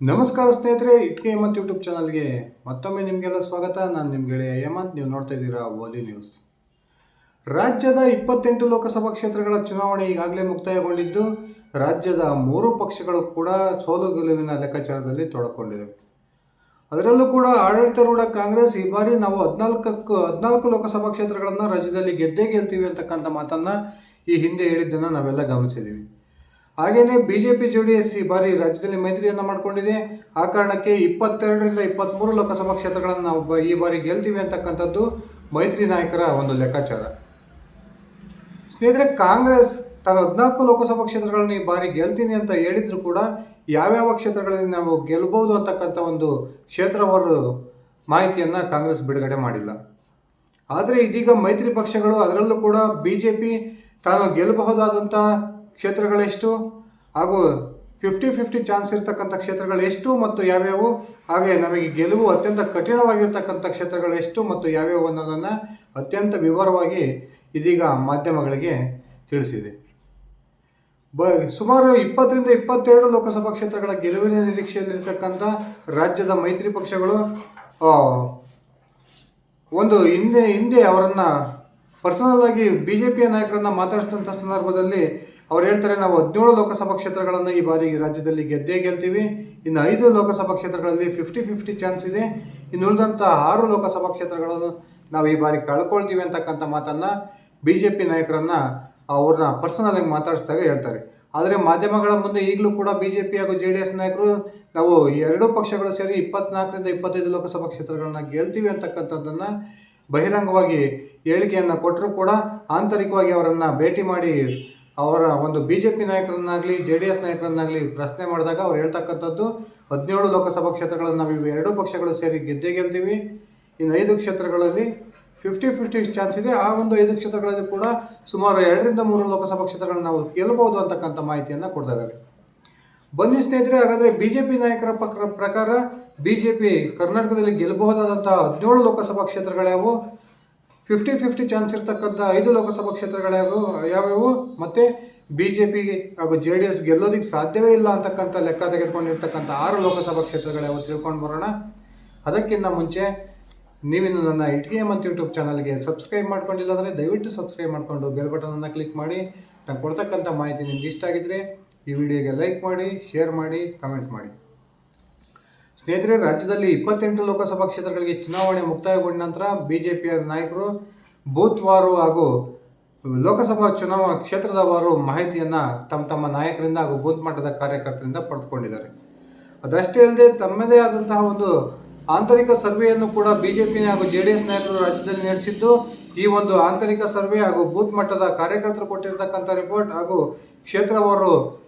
ನಮಸ್ಕಾರ ಸ್ನೇಹಿತರೆ, ಇಟ್ಕೆ ಹೇಮಂತ್ ಯೂಟ್ಯೂಬ್ ಚಾನಲ್ಗೆ ಮತ್ತೊಮ್ಮೆ ನಿಮಗೆಲ್ಲ ಸ್ವಾಗತ. ನಾನು ನಿಮ್ಮ ಗೆಳೆಯ ಹೇಮಂತ್. ನೀವು ನೋಡ್ತಾ ಇದ್ದೀರಾ ಓಲಿ ನ್ಯೂಸ್. ರಾಜ್ಯದ 28 ಲೋಕಸಭಾ ಕ್ಷೇತ್ರಗಳ ಚುನಾವಣೆ ಈಗಾಗಲೇ ಮುಕ್ತಾಯಗೊಂಡಿದ್ದು, ರಾಜ್ಯದ 3 ಪಕ್ಷಗಳು ಕೂಡ ಸೋಲು ಗೆಲುವಿನ ಲೆಕ್ಕಾಚಾರದಲ್ಲಿ ತೊಡಕೊಂಡಿವೆ. ಅದರಲ್ಲೂ ಕೂಡ ಆಡಳಿತಾರೂಢ ಕಾಂಗ್ರೆಸ್ ಈ ಬಾರಿ ನಾವು 14 ಲೋಕಸಭಾ ಕ್ಷೇತ್ರಗಳನ್ನು ರಾಜ್ಯದಲ್ಲಿ ಗೆದ್ದೇ ಗೆಲ್ತೀವಿ ಅಂತಕ್ಕಂಥ ಮಾತನ್ನು ಈ ಹಿಂದೆ ಹೇಳಿದ್ದನ್ನು ನಾವೆಲ್ಲ ಗಮನಿಸಿದ್ದೀವಿ. ಹಾಗೆಯೇ ಬಿಜೆಪಿ ಜೆಡಿಎಸ್ ಈ ಬಾರಿ ರಾಜ್ಯದಲ್ಲಿ ಮೈತ್ರಿಯನ್ನು ಮಾಡಿಕೊಂಡಿದೆ. ಆ ಕಾರಣಕ್ಕೆ 22ರಿಂದ 23 ಲೋಕಸಭಾ ಕ್ಷೇತ್ರಗಳನ್ನು ನಾವು ಈ ಬಾರಿ ಗೆಲ್ತೀವಿ ಅಂತಕ್ಕಂಥದ್ದು ಮೈತ್ರಿ ನಾಯಕರ ಒಂದು ಲೆಕ್ಕಾಚಾರ. ಸ್ನೇಹಿತರೆ, ಕಾಂಗ್ರೆಸ್ ತಾನು 14 ಲೋಕಸಭಾ ಕ್ಷೇತ್ರಗಳನ್ನು ಈ ಬಾರಿ ಗೆಲ್ತೀನಿ ಅಂತ ಹೇಳಿದ್ರು ಕೂಡ ಯಾವ್ಯಾವ ಕ್ಷೇತ್ರಗಳಲ್ಲಿ ನಾವು ಗೆಲ್ಬಹುದು ಅಂತಕ್ಕಂಥ ಒಂದು ಕ್ಷೇತ್ರವಾರು ಮಾಹಿತಿಯನ್ನು ಕಾಂಗ್ರೆಸ್ ಬಿಡುಗಡೆ ಮಾಡಿಲ್ಲ. ಆದರೆ ಇದೀಗ ಮೈತ್ರಿ ಪಕ್ಷಗಳು, ಅದರಲ್ಲೂ ಕೂಡ ಬಿಜೆಪಿ ತಾನು ಗೆಲ್ಲಬಹುದಾದಂಥ ಕ್ಷೇತ್ರಗಳೆಷ್ಟು ಹಾಗೂ 50-50 ಚಾನ್ಸ್ ಇರ್ತಕ್ಕಂಥ ಕ್ಷೇತ್ರಗಳೆಷ್ಟು ಮತ್ತು ಯಾವ್ಯಾವು, ಹಾಗೆ ನಮಗೆ ಗೆಲುವು ಅತ್ಯಂತ ಕಠಿಣವಾಗಿರ್ತಕ್ಕಂಥ ಕ್ಷೇತ್ರಗಳೆಷ್ಟು ಮತ್ತು ಯಾವ್ಯಾವು ಅನ್ನೋದನ್ನು ಅತ್ಯಂತ ವಿವರವಾಗಿ ಇದೀಗ ಮಾಧ್ಯಮಗಳಿಗೆ ತಿಳಿಸಿದೆ. ಸುಮಾರು 20ರಿಂದ 22 ಲೋಕಸಭಾ ಕ್ಷೇತ್ರಗಳ ಗೆಲುವಿನ ನಿರೀಕ್ಷೆಯಲ್ಲಿರ್ತಕ್ಕಂಥ ರಾಜ್ಯದ ಮೈತ್ರಿ ಪಕ್ಷಗಳು ಒಂದು ಹಿಂದೆ ಅವರನ್ನು ಪರ್ಸನಲ್ ಆಗಿ ಬಿಜೆಪಿಯ ನಾಯಕರನ್ನು ಮಾತಾಡಿಸಿದಂಥ ಸಂದರ್ಭದಲ್ಲಿ ಅವ್ರು ಹೇಳ್ತಾರೆ, ನಾವು 17 ಲೋಕಸಭಾ ಕ್ಷೇತ್ರಗಳನ್ನು ಈ ಬಾರಿ ರಾಜ್ಯದಲ್ಲಿ ಗೆದ್ದೇ ಗೆಲ್ತೀವಿ. ಇನ್ನು 5 ಲೋಕಸಭಾ ಕ್ಷೇತ್ರಗಳಲ್ಲಿ 50-50 ಚಾನ್ಸ್ ಇದೆ. ಇನ್ನು ಉಳಿದಂಥ 6 ಲೋಕಸಭಾ ಕ್ಷೇತ್ರಗಳನ್ನು ನಾವು ಈ ಬಾರಿ ಕಳ್ಕೊಳ್ತೀವಿ ಅಂತಕ್ಕಂಥ ಮಾತನ್ನು ಬಿಜೆಪಿ ನಾಯಕರನ್ನು ಅವ್ರನ್ನ ಪರ್ಸನಲ್ ಆಗಿ ಮಾತಾಡಿಸಿದಾಗ ಹೇಳ್ತಾರೆ. ಆದರೆ ಮಾಧ್ಯಮಗಳ ಮುಂದೆ ಈಗಲೂ ಕೂಡ ಬಿಜೆಪಿ ಹಾಗೂ JDS ನಾಯಕರು ನಾವು 2 ಪಕ್ಷಗಳು ಸೇರಿ 24ರಿಂದ 25 ಲೋಕಸಭಾ ಕ್ಷೇತ್ರಗಳನ್ನ ಗೆಲ್ತೀವಿ ಅಂತಕ್ಕಂಥದ್ದನ್ನು ಬಹಿರಂಗವಾಗಿ ಹೇಳಿಕೆಯನ್ನು ಕೊಟ್ಟರೂ ಕೂಡ ಆಂತರಿಕವಾಗಿ ಅವರನ್ನು ಭೇಟಿ ಮಾಡಿ ಅವರ ಒಂದು ಬಿಜೆಪಿ ನಾಯಕರನ್ನಾಗಲಿ JDS ನಾಯಕರನ್ನಾಗಲಿ ಪ್ರಶ್ನೆ ಮಾಡಿದಾಗ ಅವ್ರು ಹೇಳ್ತಕ್ಕಂಥದ್ದು 17 ಲೋಕಸಭಾ ಕ್ಷೇತ್ರಗಳನ್ನು ನಾವು 2 ಪಕ್ಷಗಳು ಸೇರಿ ಗೆದ್ದೇ ಗೆಲ್ತೀವಿ. ಇನ್ನು 5 ಕ್ಷೇತ್ರಗಳಲ್ಲಿ 50-50 ಚಾನ್ಸ್ ಇದೆ. ಆ ಒಂದು 5 ಕ್ಷೇತ್ರಗಳಲ್ಲಿ ಕೂಡ ಸುಮಾರು 2ರಿಂದ 3 ಲೋಕಸಭಾ ಕ್ಷೇತ್ರಗಳನ್ನು ನಾವು ಗೆಲ್ಲಬಹುದು ಅಂತಕ್ಕಂಥ ಮಾಹಿತಿಯನ್ನು ಕೊಡ್ತಾ ಇದ್ದಾರೆ. ಬನ್ನಿ ಸ್ನೇಹಿತರೆ, ಹಾಗಾದರೆ ಬಿಜೆಪಿ ನಾಯಕರ ಪ್ರಕಾರ ಬಿಜೆಪಿ ಕರ್ನಾಟಕದಲ್ಲಿ ಗೆಲ್ಲಬಹುದಾದಂಥ 17 ಲೋಕಸಭಾ ಕ್ಷೇತ್ರಗಳ್ಯಾವು, 50-50 ಚಾನ್ಸ್ ಇರ್ತಕ್ಕಂಥ 5 ಲೋಕಸಭಾ ಯಾವ್ಯಾವು ಮತ್ತು ಬಿಜೆಪಿ ಹಾಗೂ JDS ಗೆಲ್ಲೋದಕ್ಕೆ ಸಾಧ್ಯವೇ ಇಲ್ಲ ಅಂತಕ್ಕಂಥ ಲೆಕ್ಕ ತೆಗೆದುಕೊಂಡಿರ್ತಕ್ಕಂಥ 6 ಲೋಕಸಭಾ ಕ್ಷೇತ್ರಗಳ್ಯಾವು ತಿಳ್ಕೊಂಡು ಬರೋಣ. ಅದಕ್ಕಿಂತ ಮುಂಚೆ ನೀವಿನ್ನು ನನ್ನ ಇಟ್ಕೆ ಹೇಮಂತ್ ಯೂಟ್ಯೂಬ್ ಚಾನಲ್ಗೆ ಸಬ್ಸ್ಕ್ರೈಬ್ ಮಾಡ್ಕೊಂಡಿಲ್ಲ ಅಂದರೆ ದಯವಿಟ್ಟು ಸಬ್ಸ್ಕ್ರೈಬ್ ಮಾಡಿಕೊಂಡು ಬೆಲ್ ಬಟನನ್ನು ಕ್ಲಿಕ್ ಮಾಡಿ. ನಾನು ಕೊಡ್ತಕ್ಕಂಥ ಮಾಹಿತಿ ನಿಮ್ಗೆ ಇಷ್ಟ ಆಗಿದ್ದರೆ ಈ ವಿಡಿಯೋಗೆ ಲೈಕ್ ಮಾಡಿ, ಶೇರ್ ಮಾಡಿ, ಕಮೆಂಟ್ ಮಾಡಿ. ಸ್ನೇಹಿತರೆ, ರಾಜ್ಯದಲ್ಲಿ 28 ಲೋಕಸಭಾ ಕ್ಷೇತ್ರಗಳಿಗೆ ಚುನಾವಣೆ ಮುಕ್ತಾಯಗೊಂಡ ನಂತರ ಬಿಜೆಪಿಯ ನಾಯಕರು ಬೂತ್ವಾರು ಹಾಗೂ ಲೋಕಸಭಾ ಕ್ಷೇತ್ರದ ವಾರು ಮಾಹಿತಿಯನ್ನು ತಮ್ಮ ನಾಯಕರಿಂದ ಹಾಗೂ ಬೂತ್ ಮಟ್ಟದ ಕಾರ್ಯಕರ್ತರಿಂದ ಪಡೆದುಕೊಂಡಿದ್ದಾರೆ. ಅದಷ್ಟೇ ಅಲ್ಲದೆ ತಮ್ಮದೇ ಆದಂತಹ ಒಂದು ಆಂತರಿಕ ಸರ್ವೆಯನ್ನು ಕೂಡ ಬಿಜೆಪಿ ಹಾಗೂ JDS ನಾಯಕರು ರಾಜ್ಯದಲ್ಲಿ ನಡೆಸಿದ್ದು, ಈ ಒಂದು ಆಂತರಿಕ ಸರ್ವೆ ಹಾಗೂ ಬೂತ್ ಮಟ್ಟದ ಕಾರ್ಯಕರ್ತರು ಕೊಟ್ಟಿರ್ತಕ್ಕಂಥ ರಿಪೋರ್ಟ್ ಹಾಗೂ ಕ್ಷೇತ್ರವಾರು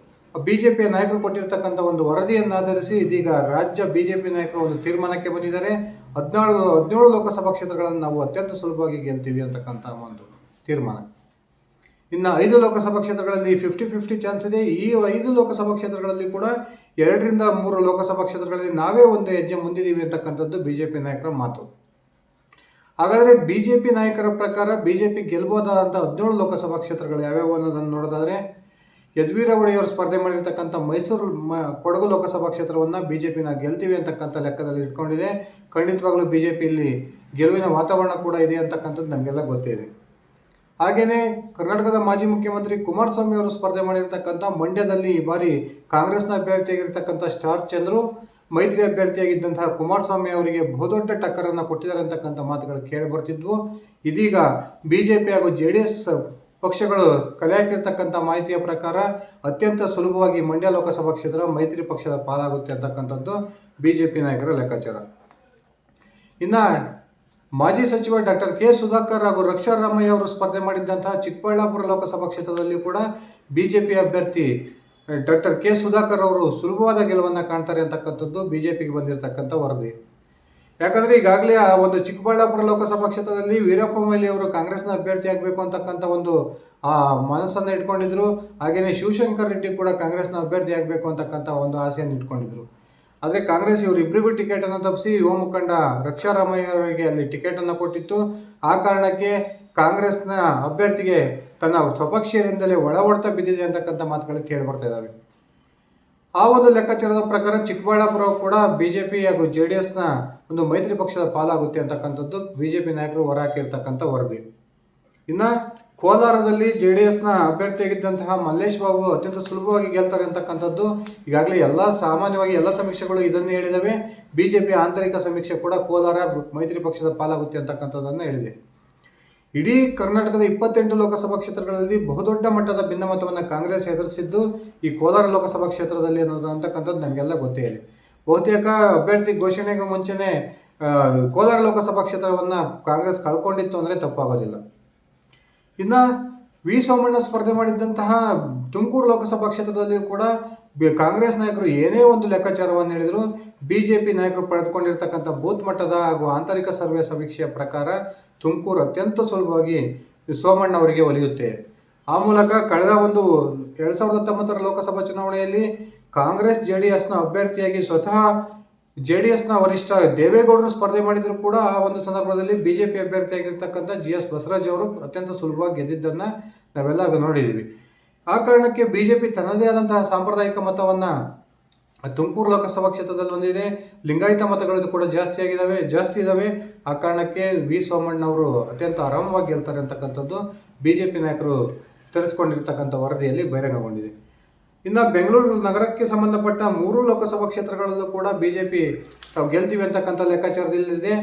ಬಿಜೆಪಿಯ ನಾಯಕರು ಕೊಟ್ಟಿರ್ತಕ್ಕಂಥ ಒಂದು ವರದಿಯನ್ನು ಆಧರಿಸಿ ಇದೀಗ ರಾಜ್ಯ ಬಿಜೆಪಿ ನಾಯಕರು ಒಂದು ತೀರ್ಮಾನಕ್ಕೆ ಬಂದಿದ್ದಾರೆ. 17 ಲೋಕಸಭಾ ಕ್ಷೇತ್ರಗಳನ್ನು ನಾವು ಅತ್ಯಂತ ಸುಲಭವಾಗಿ ಗೆಲ್ತೀವಿ ಅಂತಕ್ಕಂಥ ಒಂದು ತೀರ್ಮಾನ. ಇನ್ನು 5 ಲೋಕಸಭಾ ಕ್ಷೇತ್ರಗಳಲ್ಲಿ 50-50 ಚಾನ್ಸ್ ಇದೆ. ಈ 5 ಲೋಕಸಭಾ ಕ್ಷೇತ್ರಗಳಲ್ಲಿ ಕೂಡ 2ರಿಂದ 3 ಲೋಕಸಭಾ ಕ್ಷೇತ್ರಗಳಲ್ಲಿ ನಾವೇ ಒಂದು ಹೆಜ್ಜೆ ಮುಂದಿದ್ದೀವಿ ಅಂತಕ್ಕಂಥದ್ದು ಬಿಜೆಪಿ ನಾಯಕರ ಮಾತು. ಹಾಗಾದರೆ ಬಿಜೆಪಿ ನಾಯಕರ ಪ್ರಕಾರ ಬಿಜೆಪಿ ಗೆಲ್ಬಹುದಾದಂಥ 17 ಲೋಕಸಭಾ ಕ್ಷೇತ್ರಗಳು ಯಾವ್ಯಾವು ಅನ್ನೋದನ್ನು ನೋಡೋದಾದರೆ, ಯದುವೀರ ಒಡೆಯವರು ಸ್ಪರ್ಧೆ ಮಾಡಿರ್ತಕ್ಕಂಥ ಮೈಸೂರು ಕೊಡಗು ಲೋಕಸಭಾ ಕ್ಷೇತ್ರವನ್ನು ಬಿಜೆಪಿನ ಗೆಲ್ತೀವಿ ಅಂತಕ್ಕಂಥ ಲೆಕ್ಕದಲ್ಲಿ ಇಟ್ಕೊಂಡಿದೆ. ಖಂಡಿತವಾಗ್ಲೂ ಬಿಜೆಪಿ ಇಲ್ಲಿ ಗೆಲುವಿನ ವಾತಾವರಣ ಕೂಡ ಇದೆ ಅಂತಕ್ಕಂಥದ್ದು ನಮಗೆಲ್ಲ ಗೊತ್ತಿದೆ. ಹಾಗೆಯೇ ಕರ್ನಾಟಕದ ಮಾಜಿ ಮುಖ್ಯಮಂತ್ರಿ ಕುಮಾರಸ್ವಾಮಿ ಅವರು ಸ್ಪರ್ಧೆ ಮಾಡಿರ್ತಕ್ಕಂಥ ಮಂಡ್ಯದಲ್ಲಿ ಈ ಬಾರಿ ಕಾಂಗ್ರೆಸ್ನ ಅಭ್ಯರ್ಥಿಯಾಗಿರ್ತಕ್ಕಂಥ ಸ್ಟಾರ್ ಚಂದ್ರು ಮೈತ್ರಿ ಅಭ್ಯರ್ಥಿಯಾಗಿದ್ದಂತಹ ಕುಮಾರಸ್ವಾಮಿ ಅವರಿಗೆ ಬಹುದೊಡ್ಡ ಟಕ್ಕರನ್ನು ಕೊಟ್ಟಿದ್ದಾರೆ ಅಂತಕ್ಕಂಥ ಮಾತುಗಳು ಕೇಳಿ ಬರ್ತಿದ್ವು. ಇದೀಗ ಬಿಜೆಪಿ ಹಾಗೂ JDS ಪಕ್ಷಗಳು ಕಲೆ ಹಾಕಿರ್ತಕ್ಕಂಥ ಮಾಹಿತಿಯ ಪ್ರಕಾರ ಅತ್ಯಂತ ಸುಲಭವಾಗಿ ಮಂಡ್ಯ ಲೋಕಸಭಾ ಕ್ಷೇತ್ರ ಮೈತ್ರಿ ಪಕ್ಷದ ಪಾಲಾಗುತ್ತೆ ಅಂತಕ್ಕಂಥದ್ದು ಬಿಜೆಪಿ ನಾಯಕರ ಲೆಕ್ಕಾಚಾರ. ಇನ್ನು ಮಾಜಿ ಸಚಿವ ಡಾಕ್ಟರ್ ಕೆ ಸುಧಾಕರ್ ಹಾಗೂ ರಕ್ಷಾ ರಾಮಯ್ಯ ಅವರು ಸ್ಪರ್ಧೆ ಮಾಡಿದ್ದಂತಹ ಚಿಕ್ಕಬಳ್ಳಾಪುರ ಲೋಕಸಭಾ ಕ್ಷೇತ್ರದಲ್ಲಿ ಕೂಡ ಬಿಜೆಪಿ ಅಭ್ಯರ್ಥಿ ಡಾಕ್ಟರ್ ಕೆ ಸುಧಾಕರ್ ಅವರು ಸುಲಭವಾದ ಗೆಲುವನ್ನು ಕಾಣ್ತಾರೆ ಅಂತಕ್ಕಂಥದ್ದು ಬಿಜೆಪಿಗೆ ಬಂದಿರತಕ್ಕಂಥ ವರದಿ. ಯಾಕಂದರೆ ಈಗಾಗಲೇ ಆ ಒಂದು ಚಿಕ್ಕಬಳ್ಳಾಪುರ ಲೋಕಸಭಾ ಕ್ಷೇತ್ರದಲ್ಲಿ ವೀರಪ್ಪ ಮೊಯ್ಲಿ ಅವರು ಕಾಂಗ್ರೆಸ್ನ ಅಭ್ಯರ್ಥಿ ಆಗಬೇಕು ಅಂತಕ್ಕಂಥ ಒಂದು ಮನಸ್ಸನ್ನು ಇಟ್ಕೊಂಡಿದ್ರು. ಹಾಗೆಯೇ ಶಿವಶಂಕರ್ ರೆಡ್ಡಿ ಕೂಡ ಕಾಂಗ್ರೆಸ್ನ ಅಭ್ಯರ್ಥಿ ಆಗಬೇಕು ಅಂತಕ್ಕಂಥ ಒಂದು ಆಸೆಯನ್ನು ಇಟ್ಕೊಂಡಿದ್ರು. ಆದರೆ ಕಾಂಗ್ರೆಸ್ ಇವರಿಬ್ಬರಿಗೂ ಟಿಕೆಟನ್ನು ತಪ್ಪಿಸಿ ಯುವ ಮುಖಂಡ ರಕ್ಷಾ ರಾಮಯ್ಯ ಅವರಿಗೆ ಅಲ್ಲಿ ಟಿಕೆಟನ್ನು ಕೊಟ್ಟಿತ್ತು. ಆ ಕಾರಣಕ್ಕೆ ಕಾಂಗ್ರೆಸ್ನ ಅಭ್ಯರ್ಥಿಗೆ ತನ್ನ ಸ್ವಪಕ್ಷೀಯರಿಂದಲೇ ಒಳ ಹೊಡೆತ ಬಿದ್ದಿದೆ ಅಂತಕ್ಕಂಥ ಮಾತುಗಳು ಕೇಳಿ ಬರ್ತಾ ಇದ್ದಾವೆ. ಆ ಒಂದು ಲೆಕ್ಕಾಚಾರದ ಪ್ರಕಾರ ಚಿಕ್ಕಬಳ್ಳಾಪುರ ಕೂಡ ಬಿಜೆಪಿ ಹಾಗೂ JDSನ ಒಂದು ಮೈತ್ರಿ ಪಕ್ಷದ ಪಾಲಾಗುತ್ತೆ ಅಂತಕ್ಕಂಥದ್ದು ಬಿಜೆಪಿ ನಾಯಕರು ಹೊರಹಾಕಿರ್ತಕ್ಕಂಥ ವರದಿ. ಇನ್ನು ಕೋಲಾರದಲ್ಲಿ JDSನ ಅಭ್ಯರ್ಥಿಯಾಗಿದ್ದಂತಹ ಮಲ್ಲೇಶ್ ಬಾಬು ಅತ್ಯಂತ ಸುಲಭವಾಗಿ ಗೆಲ್ತಾರೆ ಅಂತಕ್ಕಂಥದ್ದು ಈಗಾಗಲೇ ಸಾಮಾನ್ಯವಾಗಿ ಎಲ್ಲ ಸಮೀಕ್ಷೆಗಳು ಇದನ್ನೇ ಹೇಳಿದವೆ. ಬಿಜೆಪಿ ಆಂತರಿಕ ಸಮೀಕ್ಷೆ ಕೂಡ ಕೋಲಾರ ಮೈತ್ರಿ ಪಕ್ಷದ ಪಾಲಾಗುತ್ತೆ ಅಂತಕ್ಕಂಥದ್ದನ್ನು ಹೇಳಿದೆ. ಇಡೀ ಕರ್ನಾಟಕದ 28 ಲೋಕಸಭಾ ಕ್ಷೇತ್ರಗಳಲ್ಲಿ ಬಹುದೊಡ್ಡ ಮಟ್ಟದ ಭಿನ್ನಮತವನ್ನು ಕಾಂಗ್ರೆಸ್ ಎದುರಿಸಿದ್ದು ಈ ಕೋಲಾರ ಲೋಕಸಭಾ ಕ್ಷೇತ್ರದಲ್ಲಿ ಅನ್ನೋದು ಅಂತಕ್ಕಂಥದ್ದು ನಮಗೆಲ್ಲ ಗೊತ್ತೇ ಇದೆ. ಬಹುತೇಕ ಅಭ್ಯರ್ಥಿ ಘೋಷಣೆಗೂ ಮುಂಚೆನೆ ಕೋಲಾರ ಲೋಕಸಭಾ ಕ್ಷೇತ್ರವನ್ನು ಕಾಂಗ್ರೆಸ್ ಕಳ್ಕೊಂಡಿತ್ತು ಅಂದರೆ ತಪ್ಪಾಗೋದಿಲ್ಲ. ಇನ್ನು ವಿ ಸೋಮಣ್ಣ ಸ್ಪರ್ಧೆ ಮಾಡಿದ್ದಂತಹ ತುಮಕೂರು ಲೋಕಸಭಾ ಕ್ಷೇತ್ರದಲ್ಲಿಯೂ ಕೂಡ ಕಾಂಗ್ರೆಸ್ ನಾಯಕರು ಏನೇ ಒಂದು ಲೆಕ್ಕಾಚಾರವನ್ನು ಹೇಳಿದ್ರು ಬಿಜೆಪಿ ನಾಯಕರು ಪಡೆದುಕೊಂಡಿರ್ತಕ್ಕಂಥ ಬೂತ್ ಮಟ್ಟದ ಹಾಗೂ ಆಂತರಿಕ ಸರ್ವೆ ಸಮೀಕ್ಷೆಯ ಪ್ರಕಾರ ತುಮಕೂರು ಅತ್ಯಂತ ಸುಲಭವಾಗಿ ಸೋಮಣ್ಣ ಅವರಿಗೆ ಒಲಿಯುತ್ತೆ. ಆ ಮೂಲಕ ಕಳೆದ ಒಂದು 2019ರ ಲೋಕಸಭಾ ಚುನಾವಣೆಯಲ್ಲಿ ಕಾಂಗ್ರೆಸ್ JDSನ ಅಭ್ಯರ್ಥಿಯಾಗಿ ಸ್ವತಃ JDSನ ವರಿಷ್ಠ ದೇವೇಗೌಡರು ಸ್ಪರ್ಧೆ ಮಾಡಿದ್ರು ಕೂಡ ಆ ಒಂದು ಸಂದರ್ಭದಲ್ಲಿ ಬಿಜೆಪಿ ಅಭ್ಯರ್ಥಿಯಾಗಿರ್ತಕ್ಕಂಥ GS ಬಸವರಾಜ್ ಅವರು ಅತ್ಯಂತ ಸುಲಭವಾಗಿ ಗೆದ್ದಿದ್ದನ್ನು ನಾವೆಲ್ಲ ನೋಡಿದ್ದೀವಿ. ಆ ಕಾರಣಕ್ಕೆ ಬಿಜೆಪಿ ತನ್ನದೇ ಆದಂತಹ ಸಾಂಪ್ರದಾಯಿಕ ಮತವನ್ನು ತುಮಕೂರು ಲೋಕಸಭಾ ಕ್ಷೇತ್ರದಲ್ಲಿ ಹೊಂದಿದೆ. ಲಿಂಗಾಯತ ಮತಗಳು ಕೂಡ ಜಾಸ್ತಿ ಇದ್ದಾವೆ. ಆ ಕಾರಣಕ್ಕೆ ವಿ ಸೋಮಣ್ಣ ಅವರು ಅತ್ಯಂತ ಆರಾಮವಾಗಿ ಗೆಲ್ತಾರೆ ಅಂತಕ್ಕಂಥದ್ದು ಬಿಜೆಪಿ ನಾಯಕರು ತರಿಸ್ಕೊಂಡಿರ್ತಕ್ಕಂಥ ವರದಿಯಲ್ಲಿ ಬಹಿರಂಗಗೊಂಡಿದೆ. ಇನ್ನು ಬೆಂಗಳೂರು ನಗರಕ್ಕೆ ಸಂಬಂಧಪಟ್ಟ 3 ಲೋಕಸಭಾ ಕ್ಷೇತ್ರಗಳಲ್ಲೂ ಕೂಡ ಬಿಜೆಪಿ ತಾವು ಗೆಲ್ತೀವಿ ಅಂತಕ್ಕಂಥ ಲೆಕ್ಕಾಚಾರದಲ್ಲಿದೆ.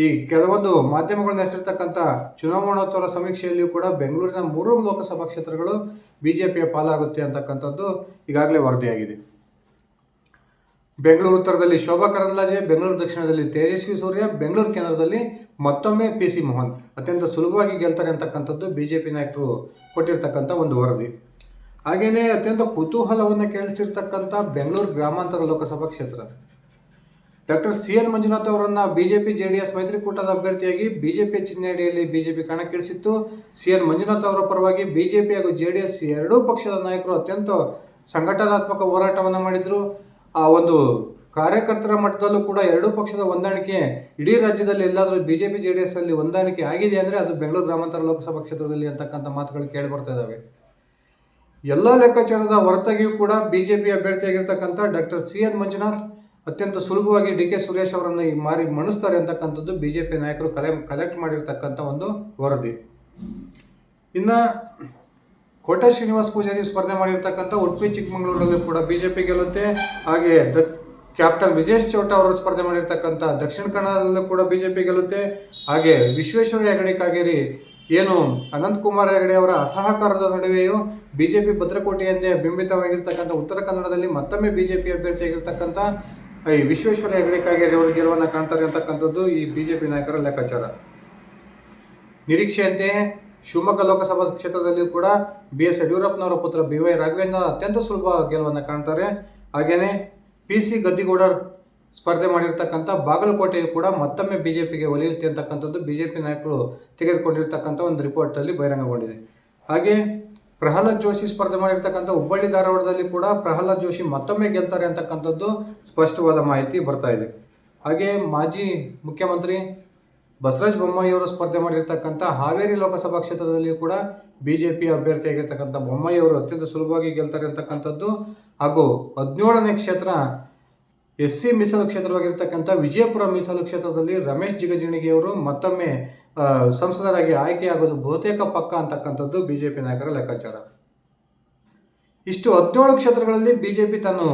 ಈ ಕೆಲವೊಂದು ಮಾಧ್ಯಮಗಳು ನಡೆಸಿರ್ತಕ್ಕಂಥ ಚುನಾವಣೋತ್ತರ ಸಮೀಕ್ಷೆಯಲ್ಲಿಯೂ ಕೂಡ ಬೆಂಗಳೂರಿನ 3 ಲೋಕಸಭಾ ಕ್ಷೇತ್ರಗಳು ಬಿಜೆಪಿಯ ಪಾಲಾಗುತ್ತೆ ಅಂತಕ್ಕಂಥದ್ದು ಈಗಾಗಲೇ ವರದಿಯಾಗಿದೆ. ಬೆಂಗಳೂರು ಉತ್ತರದಲ್ಲಿ ಶೋಭಾ ಕರಂದ್ಲಾಜೆ, ಬೆಂಗಳೂರು ದಕ್ಷಿಣದಲ್ಲಿ ತೇಜಸ್ವಿ ಸೂರ್ಯ, ಬೆಂಗಳೂರು ಕೇಂದ್ರದಲ್ಲಿ ಮತ್ತೊಮ್ಮೆ PC ಮೋಹನ್ ಅತ್ಯಂತ ಸುಲಭವಾಗಿ ಗೆಲ್ತಾರೆ ಅಂತಕ್ಕಂಥದ್ದು ಬಿಜೆಪಿ ನಾಯಕರು ಕೊಟ್ಟಿರ್ತಕ್ಕಂಥ ಒಂದು ವರದಿ. ಹಾಗೆಯೇ ಅತ್ಯಂತ ಕುತೂಹಲವನ್ನು ಕೇಳಿಸಿರ್ತಕ್ಕಂಥ ಬೆಂಗಳೂರು ಗ್ರಾಮಾಂತರ ಲೋಕಸಭಾ ಕ್ಷೇತ್ರ. ಡಾಕ್ಟರ್ CN ಮಂಜುನಾಥ್ ಅವರನ್ನ ಬಿಜೆಪಿ JDS ಮೈತ್ರಿಕೂಟದ ಅಭ್ಯರ್ಥಿಯಾಗಿ ಬಿಜೆಪಿ ಚಿಹ್ನೆಯಡಿಯಲ್ಲಿ ಬಿಜೆಪಿ ಕಣಕ್ಕಿಳಿಸಿತ್ತು. CN ಮಂಜುನಾಥ್ ಅವರ ಪರವಾಗಿ ಬಿಜೆಪಿ ಹಾಗೂ JDS ಎರಡೂ ಪಕ್ಷದ ನಾಯಕರು ಅತ್ಯಂತ ಸಂಘಟನಾತ್ಮಕ ಹೋರಾಟವನ್ನು ಮಾಡಿದ್ರು. ಆ ಒಂದು ಕಾರ್ಯಕರ್ತರ ಮಟ್ಟದಲ್ಲೂ ಕೂಡ ಎರಡೂ ಪಕ್ಷದ ಹೊಂದಾಣಿಕೆ ಇಡೀ ರಾಜ್ಯದಲ್ಲಿ ಎಲ್ಲಾದರೂ ಬಿಜೆಪಿ JDS ಅಲ್ಲಿ ಹೊಂದಾಣಿಕೆ ಆಗಿದೆ ಅಂದರೆ ಅದು ಬೆಂಗಳೂರು ಗ್ರಾಮಾಂತರ ಲೋಕಸಭಾ ಕ್ಷೇತ್ರದಲ್ಲಿ ಅಂತಕ್ಕಂಥ ಮಾತುಗಳು ಕೇಳಿ ಬರ್ತಾ ಇದ್ದಾವೆ. ಎಲ್ಲ ಲೆಕ್ಕಾಚಾರದ ಹೊರತಾಗಿಯೂ ಕೂಡ ಬಿಜೆಪಿ ಅಭ್ಯರ್ಥಿಯಾಗಿರ್ತಕ್ಕಂಥ ಡಾಕ್ಟರ್ CN ಮಂಜುನಾಥ್ ಅತ್ಯಂತ ಸುಲಭವಾಗಿ DK ಸುರೇಶ್ ಅವರನ್ನು ಮಾರಿ ಮಣಿಸ್ತಾರೆ ಅಂತಕ್ಕಂಥದ್ದು ಬಿಜೆಪಿ ನಾಯಕರು ಕಲೆಕ್ಟ್ ಮಾಡಿರ್ತಕ್ಕಂಥ ಒಂದು ವರದಿ. ಇನ್ನು ಕೋಟಾ ಶ್ರೀನಿವಾಸ್ ಪೂಜಾರಿ ಸ್ಪರ್ಧೆ ಮಾಡಿರ್ತಕ್ಕಂಥ ಉಡುಪಿ ಚಿಕ್ಕಮಗಳೂರಲ್ಲೂ ಕೂಡ ಬಿಜೆಪಿ ಗೆಲ್ಲುತ್ತೆ. ಹಾಗೆ ಕ್ಯಾಪ್ಟನ್ ವಿಜೇಶ್ ಚೌಟ ಅವರು ಸ್ಪರ್ಧೆ ಮಾಡಿರ್ತಕ್ಕಂಥ ದಕ್ಷಿಣ ಕನ್ನಡದಲ್ಲೂ ಕೂಡ ಬಿಜೆಪಿ ಗೆಲ್ಲುತ್ತೆ. ಹಾಗೆ ವಿಶ್ವೇಶ್ವರ ಹೆಗಡೆ ಕಾಗೇರಿ ಏನು ಅನಂತಕುಮಾರ್ ಹೆಗಡೆ ಅವರ ಅಸಹಕಾರದ ನಡುವೆಯೂ ಬಿಜೆಪಿ ಭದ್ರಕೋಟೆ ಎಂದೇ ಬಿಂಬಿತವಾಗಿರ್ತಕ್ಕಂಥ ಉತ್ತರ ಕನ್ನಡದಲ್ಲಿ ಮತ್ತೊಮ್ಮೆ ಬಿಜೆಪಿ ಅಭ್ಯರ್ಥಿಯಾಗಿರ್ತಕ್ಕಂಥ ಈ ವಿಶ್ವೇಶ್ವರ ಹೆಗಡೆ ಕಾಗೇರಿ ಅವರು ಗೆಲುವನ್ನು ಕಾಣ್ತಾರೆ ಅಂತಕ್ಕಂಥದ್ದು ಈ ಬಿಜೆಪಿ ನಾಯಕರ ಲೆಕ್ಕಾಚಾರ. ನಿರೀಕ್ಷೆಯಂತೆ ಶಿವಮೊಗ್ಗ ಲೋಕಸಭಾ ಕ್ಷೇತ್ರದಲ್ಲಿಯೂ ಕೂಡ BS ಯಡಿಯೂರಪ್ಪನವರ ಪುತ್ರ BY ರಾಘವೇಂದ್ರ ಅತ್ಯಂತ ಸುಲಭ ಗೆಲುವನ್ನು ಕಾಣ್ತಾರೆ. ಹಾಗೆಯೇ PC ಗದ್ದಿಗೌಡರ್ ಸ್ಪರ್ಧೆ ಮಾಡಿರ್ತಕ್ಕಂಥ ಬಾಗಲಕೋಟೆಯು ಕೂಡ ಮತ್ತೊಮ್ಮೆ ಬಿಜೆಪಿಗೆ ಒಲಿಯುತ್ತೆ ಅಂತಕ್ಕಂಥದ್ದು ಬಿಜೆಪಿ ನಾಯಕರು ತೆಗೆದುಕೊಂಡಿರ್ತಕ್ಕಂಥ ಒಂದು ರಿಪೋರ್ಟಲ್ಲಿ ಬಹಿರಂಗಗೊಂಡಿದೆ. ಹಾಗೆ ಪ್ರಹ್ಲಾದ್ ಜೋಶಿ ಸ್ಪರ್ಧೆ ಮಾಡಿರ್ತಕ್ಕಂಥ ಹುಬ್ಬಳ್ಳಿ ಧಾರವಾಡದಲ್ಲಿ ಕೂಡ ಪ್ರಹ್ಲಾದ್ ಜೋಶಿ ಮತ್ತೊಮ್ಮೆ ಗೆಲ್ತಾರೆ ಅಂತಕ್ಕಂಥದ್ದು ಸ್ಪಷ್ಟವಾದ ಮಾಹಿತಿ ಬರ್ತಾ ಇದೆ. ಹಾಗೆ ಮಾಜಿ ಮುಖ್ಯಮಂತ್ರಿ ಬಸವರಾಜ ಬೊಮ್ಮಾಯಿ ಅವರು ಸ್ಪರ್ಧೆ ಮಾಡಿರ್ತಕ್ಕಂಥ ಹಾವೇರಿ ಲೋಕಸಭಾ ಕ್ಷೇತ್ರದಲ್ಲಿ ಕೂಡ ಬಿಜೆಪಿ ಅಭ್ಯರ್ಥಿಯಾಗಿರ್ತಕ್ಕಂಥ ಬೊಮ್ಮಾಯಿ ಅವರು ಅತ್ಯಂತ ಸುಲಭವಾಗಿ ಗೆಲ್ತಾರೆ ಅಂತಕ್ಕಂಥದ್ದು. ಹಾಗೂ 17ನೇ ಕ್ಷೇತ್ರ SC ಮೀಸಲು ಕ್ಷೇತ್ರವಾಗಿರ್ತಕ್ಕಂಥ ವಿಜಯಪುರ ಮೀಸಲು ಕ್ಷೇತ್ರದಲ್ಲಿ ರಮೇಶ್ ಜಿಗಜಿಣಗಿ ಅವರು ಮತ್ತೊಮ್ಮೆ ಸಂಸದರಾಗಿ ಆಯ್ಕೆಯಾಗೋದು ಬಹುತೇಕ ಪಕ್ಕ ಅಂತಕ್ಕಂಥದ್ದು ಬಿಜೆಪಿ ನಾಯಕರ ಲೆಕ್ಕಾಚಾರ. ಇಷ್ಟು 17 ಕ್ಷೇತ್ರಗಳಲ್ಲಿ ಬಿಜೆಪಿ ತಾನು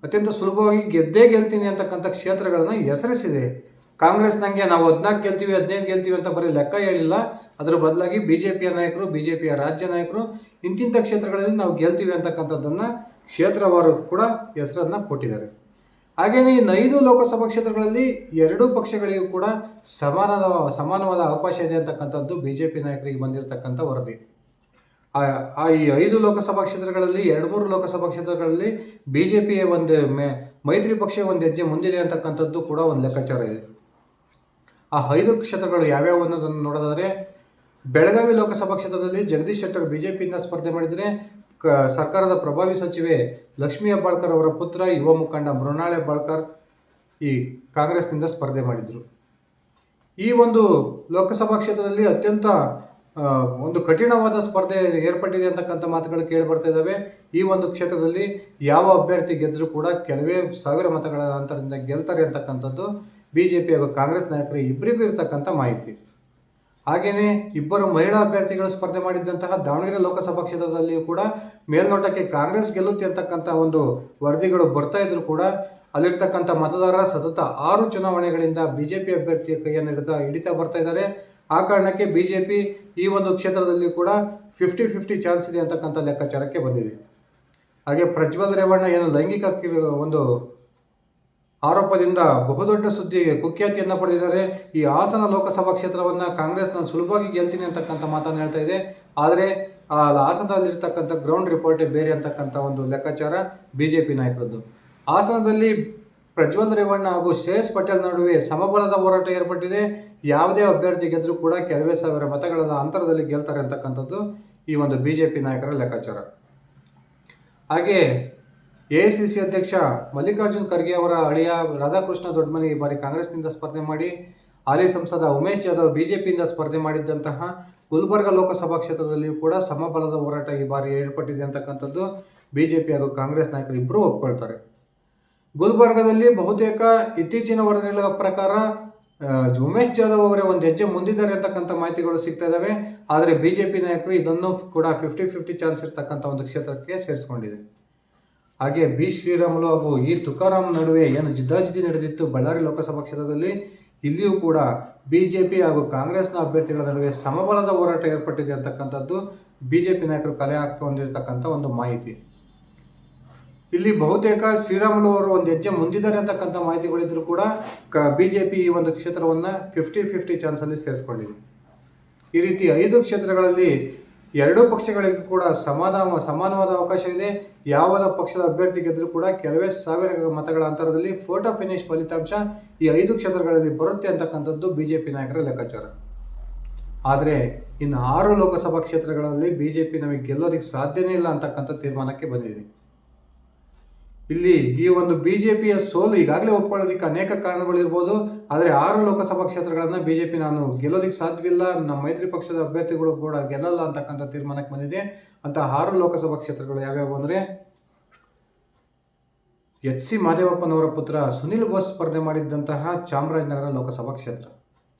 ಅತ್ಯಂತ ಸುಲಭವಾಗಿ ಗೆಲ್ತೀನಿ ಅಂತಕ್ಕಂಥ ಕ್ಷೇತ್ರಗಳನ್ನು ಹೆಸರಿಸಿದೆ. ಕಾಂಗ್ರೆಸ್ ನಂಗೆ ನಾವು 14 ಗೆಲ್ತೀವಿ 15 ಗೆಲ್ತೀವಿ ಅಂತ ಬರೀ ಲೆಕ್ಕ ಹೇಳಿಲ್ಲ. ಅದರ ಬದಲಾಗಿ ಬಿಜೆಪಿಯ ನಾಯಕರು ಬಿಜೆಪಿಯ ರಾಜ್ಯ ನಾಯಕರು ಇಂತಿಂಥ ಕ್ಷೇತ್ರಗಳಲ್ಲಿ ನಾವು ಗೆಲ್ತೀವಿ ಅಂತಕ್ಕಂಥದ್ದನ್ನು ಕ್ಷೇತ್ರವಾರು ಕೂಡ ಹೆಸರನ್ನು ಕೊಟ್ಟಿದ್ದಾರೆ. ಹಾಗೆಯೇ ಇನ್ನು 5 ಲೋಕಸಭಾ ಕ್ಷೇತ್ರಗಳಲ್ಲಿ ಎರಡೂ ಪಕ್ಷಗಳಿಗೂ ಕೂಡ ಸಮಾನವಾದ ಅವಕಾಶ ಇದೆ ಅಂತಕ್ಕಂಥದ್ದು ಬಿಜೆಪಿ ನಾಯಕರಿಗೆ ಬಂದಿರತಕ್ಕಂಥ ವರದಿ. ಈ 5 ಲೋಕಸಭಾ ಕ್ಷೇತ್ರಗಳಲ್ಲಿ 2-3 ಲೋಕಸಭಾ ಕ್ಷೇತ್ರಗಳಲ್ಲಿ ಬಿಜೆಪಿಯ ಒಂದು ಮೈತ್ರಿ ಪಕ್ಷ ಒಂದು ಹೆಜ್ಜೆ ಮುಂದಿದೆ ಅಂತಕ್ಕಂಥದ್ದು ಕೂಡ ಒಂದು ಲೆಕ್ಕಾಚಾರ ಇದೆ. ಆ 5 ಕ್ಷೇತ್ರಗಳು ಯಾವ್ಯಾವ ಅನ್ನೋದನ್ನು ನೋಡೋದಾದರೆ ಬೆಳಗಾವಿ ಲೋಕಸಭಾ ಕ್ಷೇತ್ರದಲ್ಲಿ ಜಗದೀಶ್ ಶೆಟ್ಟರ್ ಬಿಜೆಪಿಯಿಂದ ಸ್ಪರ್ಧೆ ಮಾಡಿದರೆ ಸರ್ಕಾರದ ಪ್ರಭಾವಿ ಸಚಿವೆ ಲಕ್ಷ್ಮೀ ಹೆಬ್ಬಾಳ್ಕರ್ ಅವರ ಪುತ್ರ ಯುವ ಮುಖಂಡ ಮೃಣಾಲ್ ಹೆಬ್ಬಾಳ್ಕರ್ ಈ ಕಾಂಗ್ರೆಸ್ನಿಂದ ಸ್ಪರ್ಧೆ ಮಾಡಿದರು. ಈ ಒಂದು ಲೋಕಸಭಾ ಕ್ಷೇತ್ರದಲ್ಲಿ ಅತ್ಯಂತ ಒಂದು ಕಠಿಣವಾದ ಸ್ಪರ್ಧೆ ಏರ್ಪಟ್ಟಿದೆ ಅಂತಕ್ಕಂಥ ಮಾತುಗಳು ಕೇಳಿ ಬರ್ತಾ ಇದ್ದಾವೆ. ಈ ಒಂದು ಕ್ಷೇತ್ರದಲ್ಲಿ ಯಾವ ಅಭ್ಯರ್ಥಿ ಗೆದ್ದರೂ ಕೂಡ ಕೆಲವೇ ಸಾವಿರ ಮತಗಳ ಅಂತರದಿಂದ ಗೆಲ್ತಾರೆ ಅಂತಕ್ಕಂಥದ್ದು ಬಿಜೆಪಿ ಹಾಗೂ ಕಾಂಗ್ರೆಸ್ ನಾಯಕರು ಇಬ್ಬರಿಗೂ ಇರತಕ್ಕಂಥ ಮಾಹಿತಿ. ಹಾಗೆಯೇ ಇಬ್ಬರು ಮಹಿಳಾ ಅಭ್ಯರ್ಥಿಗಳು ಸ್ಪರ್ಧೆ ಮಾಡಿದ್ದಂತಹ ದಾವಣಗೆರೆ ಲೋಕಸಭಾ ಕ್ಷೇತ್ರದಲ್ಲಿಯೂ ಕೂಡ ಮೇಲ್ನೋಟಕ್ಕೆ ಕಾಂಗ್ರೆಸ್ ಗೆಲ್ಲುತ್ತೆ ಅಂತಕ್ಕಂಥ ಒಂದು ವರದಿಗಳು ಬರ್ತಾ ಇದ್ರು ಕೂಡ ಅಲ್ಲಿರ್ತಕ್ಕಂಥ ಮತದಾರರ ಸತತ 6 ಚುನಾವಣೆಗಳಿಂದ ಬಿಜೆಪಿ ಅಭ್ಯರ್ಥಿಯ ಕೈಯನ್ನು ಹಿಡಿತಾ ಬರ್ತಾ ಇದ್ದಾರೆ. ಆ ಕಾರಣಕ್ಕೆ ಬಿಜೆಪಿ ಈ ಒಂದು ಕ್ಷೇತ್ರದಲ್ಲಿ ಕೂಡ 50-50 ಚಾನ್ಸ್ ಇದೆ ಅಂತಕ್ಕಂಥ ಲೆಕ್ಕಾಚಾರಕ್ಕೆ ಬಂದಿದೆ. ಹಾಗೆ ಪ್ರಜ್ವಲ್ ರೇವಣ್ಣ ಏನು ಲೈಂಗಿಕ ಒಂದು ಆರೋಪದಿಂದ ಬಹುದೊಡ್ಡ ಸುದ್ದಿಗೆ ಕುಖ್ಯಾತಿಯನ್ನು ಪಡೆದಿದ್ದಾರೆ. ಈ ಹಾಸನ ಲೋಕಸಭಾ ಕ್ಷೇತ್ರವನ್ನು ಕಾಂಗ್ರೆಸ್ ನಾನು ಸುಲಭವಾಗಿ ಗೆಲ್ತೀನಿ ಅಂತಕ್ಕಂಥ ಮಾತನ್ನು ಹೇಳ್ತಾ ಇದೆ. ಆದರೆ ಆ ಹಾಸನದಲ್ಲಿರ್ತಕ್ಕಂಥ ಗ್ರೌಂಡ್ ರಿಪೋರ್ಟೇ ಬೇರೆ ಅಂತಕ್ಕಂಥ ಒಂದು ಲೆಕ್ಕಾಚಾರ ಬಿಜೆಪಿ ನಾಯಕರದ್ದು. ಹಾಸನದಲ್ಲಿ ಪ್ರಜ್ವಲ್ ರೇವಣ್ಣ ಹಾಗೂ ಶ್ರೇಯಸ್ ಪಟೇಲ್ ನಡುವೆ ಸಮಬಲದ ಹೋರಾಟ ಏರ್ಪಟ್ಟಿದೆ. ಯಾವುದೇ ಅಭ್ಯರ್ಥಿ ಗೆದ್ದರೂ ಕೂಡ ಕೆಲವೇ ಸಾವಿರ ಮತಗಳ ಅಂತರದಲ್ಲಿ ಗೆಲ್ತಾರೆ ಅಂತಕ್ಕಂಥದ್ದು ಈ ಒಂದು ಬಿಜೆಪಿ ನಾಯಕರ ಲೆಕ್ಕಾಚಾರ. ಹಾಗೆ ಎಐಸಿಸಿ ಅಧ್ಯಕ್ಷ ಮಲ್ಲಿಕಾರ್ಜುನ್ ಖರ್ಗೆ ಅವರ ಅಳಿಯ ರಾಧಾಕೃಷ್ಣ ದೊಡ್ಡಮನಿ ಈ ಬಾರಿ ಕಾಂಗ್ರೆಸ್ನಿಂದ ಸ್ಪರ್ಧೆ ಮಾಡಿ, ಹಾಲಿ ಸಂಸದ ಉಮೇಶ್ ಜಾಧವ್ ಬಿಜೆಪಿಯಿಂದ ಸ್ಪರ್ಧೆ ಮಾಡಿದ್ದಂತಹ ಗುಲ್ಬರ್ಗ ಲೋಕಸಭಾ ಕ್ಷೇತ್ರದಲ್ಲಿಯೂ ಕೂಡ ಸಮಬಲದ ಹೋರಾಟ ಈ ಬಾರಿ ಏರ್ಪಟ್ಟಿದೆ ಅಂತಕ್ಕಂಥದ್ದು ಬಿಜೆಪಿ ಹಾಗೂ ಕಾಂಗ್ರೆಸ್ ನಾಯಕರು ಇಬ್ಬರೂ ಒಪ್ಕೊಳ್ತಾರೆ. ಗುಲ್ಬರ್ಗದಲ್ಲಿ ಬಹುತೇಕ ಇತ್ತೀಚಿನ ವರದಿಗಳ ಪ್ರಕಾರ ಉಮೇಶ್ ಜಾಧವ್ ಅವರೇ ಒಂದು ಹೆಜ್ಜೆ ಮುಂದಿದ್ದಾರೆ ಅಂತಕ್ಕಂಥ ಮಾಹಿತಿಗಳು ಸಿಗ್ತಾ ಇದ್ದಾವೆ. ಆದರೆ ಬಿಜೆಪಿ ನಾಯಕರು ಇದನ್ನು ಕೂಡ 50-50 ಚಾನ್ಸ್ ಇರ್ತಕ್ಕಂಥ ಒಂದು ಕ್ಷೇತ್ರಕ್ಕೆ ಸೇರಿಸ್ಕೊಂಡಿದೆ. ಹಾಗೆ ಬಿ ಶ್ರೀರಾಮುಲು ಹಾಗೂ ಈ ತುಕಾರಾಮ್ ನಡುವೆ ಏನು ಜಿದ್ದಾಜಿದ್ದಿ ನಡೆದಿತ್ತು ಬಳ್ಳಾರಿ ಲೋಕಸಭಾ ಕ್ಷೇತ್ರದಲ್ಲಿ, ಇಲ್ಲಿಯೂ ಕೂಡ ಬಿಜೆಪಿ ಹಾಗೂ ಕಾಂಗ್ರೆಸ್ನ ಅಭ್ಯರ್ಥಿಗಳ ನಡುವೆ ಸಮಬಲದ ಹೋರಾಟ ಏರ್ಪಟ್ಟಿದೆ ಅಂತಕ್ಕಂಥದ್ದು ಬಿಜೆಪಿ ನಾಯಕರು ಕಲೆ ಹಾಕೊಂಡಿರ್ತಕ್ಕಂಥ ಒಂದು ಮಾಹಿತಿ. ಇಲ್ಲಿ ಬಹುತೇಕ ಶ್ರೀರಾಮುಲು ಅವರು ಒಂದು ಹೆಜ್ಜೆ ಮುಂದಿದ್ದಾರೆ ಅಂತಕ್ಕಂಥ ಮಾಹಿತಿಗಳಿದ್ರು ಕೂಡ ಬಿಜೆಪಿ ಈ ಒಂದು ಕ್ಷೇತ್ರವನ್ನು 50-50 ಚಾನ್ಸಲ್ಲಿ ಸೇರಿಸ್ಕೊಂಡಿದೆ. ಈ ರೀತಿ 5 ಕ್ಷೇತ್ರಗಳಲ್ಲಿ ಎರಡೂ ಪಕ್ಷಗಳಿಗೂ ಕೂಡ ಸಮಾನವಾದ ಅವಕಾಶ ಇದೆ. ಯಾವ ಪಕ್ಷದ ಅಭ್ಯರ್ಥಿ ಗೆದ್ದರೂ ಕೂಡ ಕೆಲವೇ ಸಾವಿರ ಮತಗಳ ಅಂತರದಲ್ಲಿ ಫೋಟೋ ಫಿನಿಶ್ ಫಲಿತಾಂಶ ಈ 5 ಕ್ಷೇತ್ರಗಳಲ್ಲಿ ಬರುತ್ತೆ ಅಂತಕ್ಕಂಥದ್ದು ಬಿಜೆಪಿ ನಾಯಕರ ಲೆಕ್ಕಾಚಾರ. ಆದರೆ ಇನ್ನು 6 ಲೋಕಸಭಾ ಕ್ಷೇತ್ರಗಳಲ್ಲಿ ಬಿಜೆಪಿ ನಮಗೆ ಗೆಲ್ಲೋದಕ್ಕೆ ಸಾಧ್ಯನೇ ಇಲ್ಲ ಅಂತಕ್ಕಂಥ ತೀರ್ಮಾನಕ್ಕೆ ಬಂದಿದೆ. ಇಲ್ಲಿ ಈ ಒಂದು ಬಿಜೆಪಿಯ ಸೋಲು ಈಗಾಗಲೇ ಒಪ್ಕೊಳ್ಳೋದಕ್ಕೆ ಅನೇಕ ಕಾರಣಗಳಿರ್ಬೋದು. ಆದರೆ 6 ಲೋಕಸಭಾ ಕ್ಷೇತ್ರಗಳನ್ನು ಬಿಜೆಪಿ ನಾನು ಗೆಲ್ಲೋದಕ್ಕೆ ಸಾಧ್ಯವಿಲ್ಲ, ನಮ್ಮ ಮೈತ್ರಿ ಪಕ್ಷದ ಅಭ್ಯರ್ಥಿಗಳು ಕೂಡ ಗೆಲ್ಲಲ್ಲ ಅಂತಕ್ಕಂಥ ತೀರ್ಮಾನಕ್ಕೆ ಬಂದಿದೆ. ಅಂತ 6 ಲೋಕಸಭಾ ಕ್ಷೇತ್ರಗಳು ಯಾವ್ಯಾವು ಅಂದರೆ, ಎಚ್ ಸಿ ಮಾದೇವಪ್ಪನವರ ಪುತ್ರ ಸುನಿಲ್ ಬೋಸ್ ಸ್ಪರ್ಧೆ ಮಾಡಿದ್ದಂತಹ ಚಾಮರಾಜನಗರ ಲೋಕಸಭಾ ಕ್ಷೇತ್ರ.